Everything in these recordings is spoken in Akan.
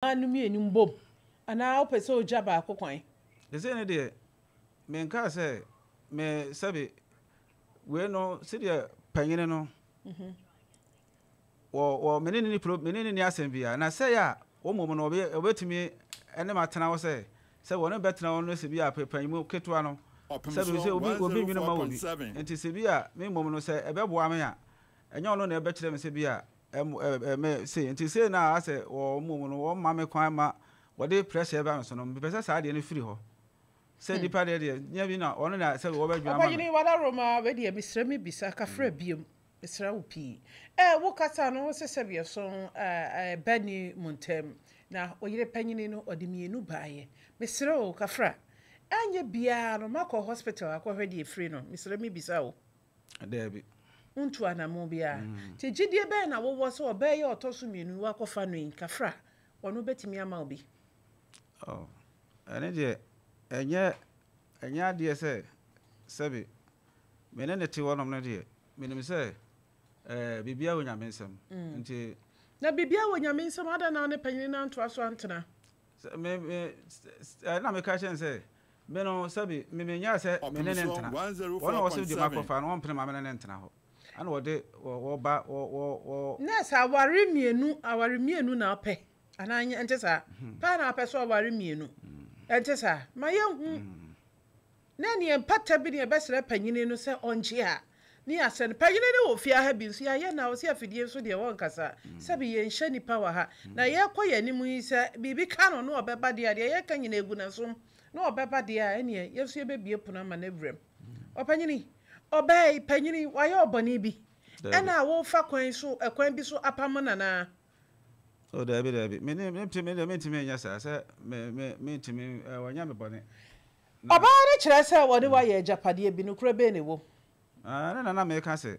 anu mienu mbom ana opese oja ba akokwan de say ne de me nka say me sabe we no se de panyine no wo menene ni asembia na say ya wo mom no obetimi ene matena wo say wo no betena wo no se bia panyimu ketua no sabe say obi nwino ma obi enti se bia me mom no say ebeboa me ya enye ono na ebekire me se bia me say enti say na ase wo mom no wo ma me kwan ma wo de pressure ba so no me pese sa de no firi ho say dipa de nya bi na ono na say wo badwuma ma opanyini wala roma we de misra mi bisa ka fra biem misra wo pi wo kasa no wo sese bia so bani montem na oyire panyini no odimienu baaye misra wo ka fra anya bia no makọ hospital akọ hwede free no misra mi bisa wo adabi untu anamo bia te gidie be na wo so obe ye otoso mienu akọfa no in ka fra wono betimi ama obi ene de enya de se sabi menene ti wonom ne de menim se bibia wo nyamensem nti na bibia wo nyamensem ada na ne panyini na nto aso antena me na me ka chen se me no sabi me menya se menene ntena wono wo se de makofa no wompene ma menene ntena ho ana wo de wo ba wo nurse aware mienu na ope ana ente sa pa na ope so aware mienu ente sa ma yehu na ne empata bi ne besere panyini no se onje a ni asen panyini ne wo fia ha bi nso ya ye na wo se afidie nso de won kasa sabi ye nhya nipa wa ha na ye koye ni mu yi se bibi ka no no obeba de ade ye kan nyina egu na so no obeba de a ene ye so ye bebie puna ma na vrem opanyini obey panyini wa ye oboni bi ena wo fa kwan so ekwan bi so apam na na o dabi me ntimi nya sa se me ntimi wanya me bone obare kire se wo de wa ye japade bi no kura be ne wo na me ka se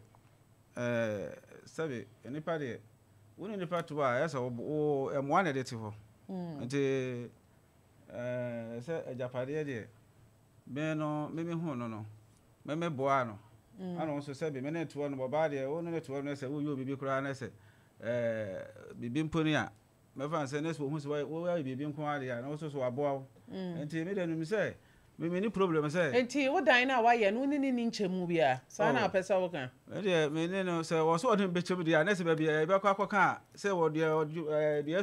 sabe enipa de woni nipa to a yesa wo emwa na de ti ho nti se japade de me no me hu no me boa no ana won so sabe me na to no boba de wo no to no se wo yo bibi kura na se bibi mponi a me fa se ne so hu se wo ya bibi nko ade a na wo so aboa nti me de no mi se me ni problem se enti wo dan na wa ye no ni nchemu bia sa na pesa wo kan de me ne no se wo so odin be chemu dia na se ba bia e be kwa kan se wo de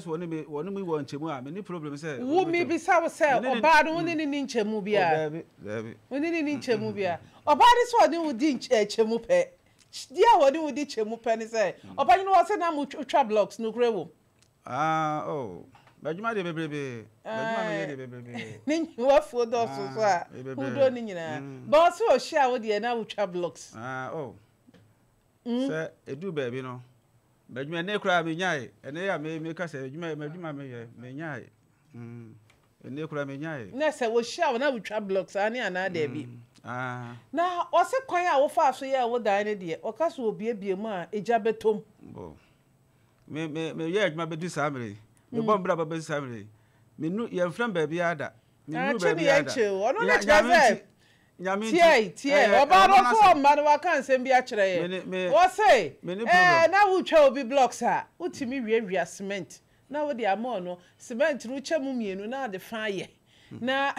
so woni mi wo nchemu a me ni problem se wo mi bi sa wo se oba do ni nchemu bia dabi woni ni nchemu bia oba de so odin wo di nchemu pe dia wo di chemu pe ni se oba ni wo se na mu twa blocks no kure wo bajuma de bebrebe bajuma me ye de bebrebe ni wa fo do so a udo ni nyina ba so o hia wo de na wutwa blocks se edu baby no bajuma ne kura me nyae ene ya me ka se bajuma me ye me nyae ene kura me nyae na se wo hia wo na wutwa blocks ani ana da bi na o se kwan a wo fa so ye wo dan ne de o ka so obiebie mu a eja betom bo me ye adwuma bedu samre me bom bra baba samre me nu ye mfram ba bia da me nu ba bia da ono na cheze nyame tie oba ro so ma no kan sem bia kire ye wo say na wutwa obi blocks a utimi wiawia cement na wo de amo no cement ru chemu mienu na de fa ye na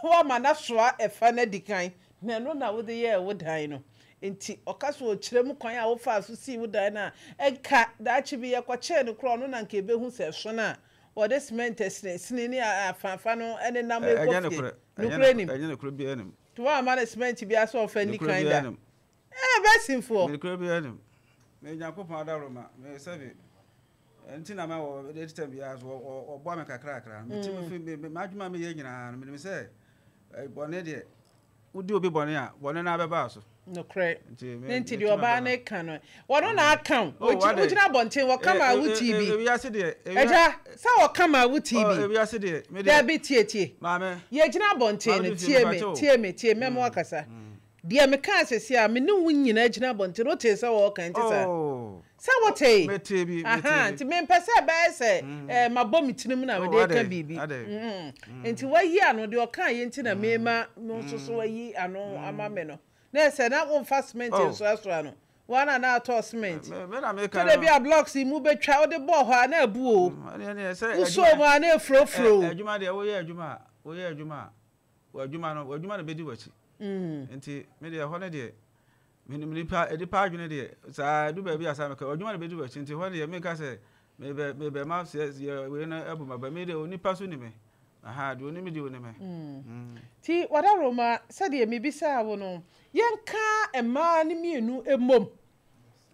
wo ma na soa efa na dikan na no na wo de ye wo dan no enti okaso o kirem kwan a wo fa so si wo dan na enka da chi bi ye kwa che no kro no na nke be hu se so na wo de cement sine ni afafa no ene na me ko fi no kre nim enye no kro bi enim to wa ma na cement bi aso fa ni kan da be simfo me kro bi enim me Yakopon adaroma me sabe enti na ma wo de titam bi aso wo bo me kakra me ti me fi me adwuma me ye nyina no me se bone de udi obi bone a bone na abeba aso no cre nti di oba na kan no wono na akan ojina bonten wo kama wu tv ebi ase de eja sa wo kama wu tv ebi ase de me de bi tie maame ye gina bonten no tie me mo akasa de me kan asesi a me ne wu nyina gina bonten no te sa wo kan ti sa wo te me te bi nti me mpese ba se mabọ mitinim na we de ka bibi nti wayi ano de o kan ye nti na mema no so wayi ano ama me no na se na won fastment so no one and out of cement. Me na make so there be a blocks mu betwa o de ball ho na bu o so ma na fro adwuma de wo ye adwuma no bedi wachi nti me de ho ne de me pa adwene de sa du ba bi asa me ka adwuma de bedi wachi nti ho ne me ka se me be ma se we na abu ma ba me de oni pa so ni me aha de oni me de oni me ti wada roma se de me bi sa wo no yenka ema ne mienu emom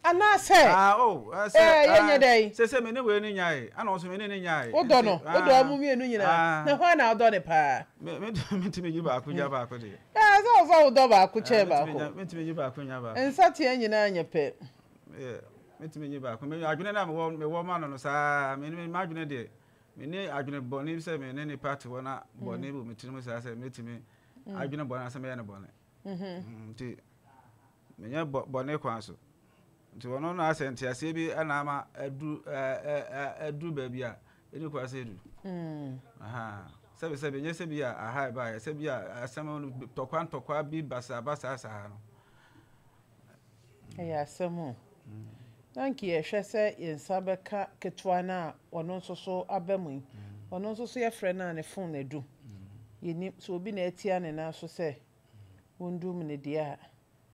ana se yenye dai se me ne we ni nyaaye ana o so me ne nyaaye odo no odo mu mienu nyina na ho na odo ne pa me timi yi ba akuja ba akode so odo ba akuche ba ko me timi yi ba akunya ba ensa tie nyina anye pe me timi yi ba ako me adwene na me wo ma no sa me ma adwene de me ne adwene boni se me ne party wona boni bu me timi sa se me timi adwene boni asa me ya ne boni nti me nya boni kwan so nti wono na asenti ase bi ana ama adu ba bia eni kwa se edu aha sebe nye se bia aha ba se bia asema tokwa bi basa asa no ya asemu danki ye hwese yensa beka ketwa na wono nso so abamu wono nso so ye frɛ na ne phone edu yeni so obi na etia ne na so se wondum ne dia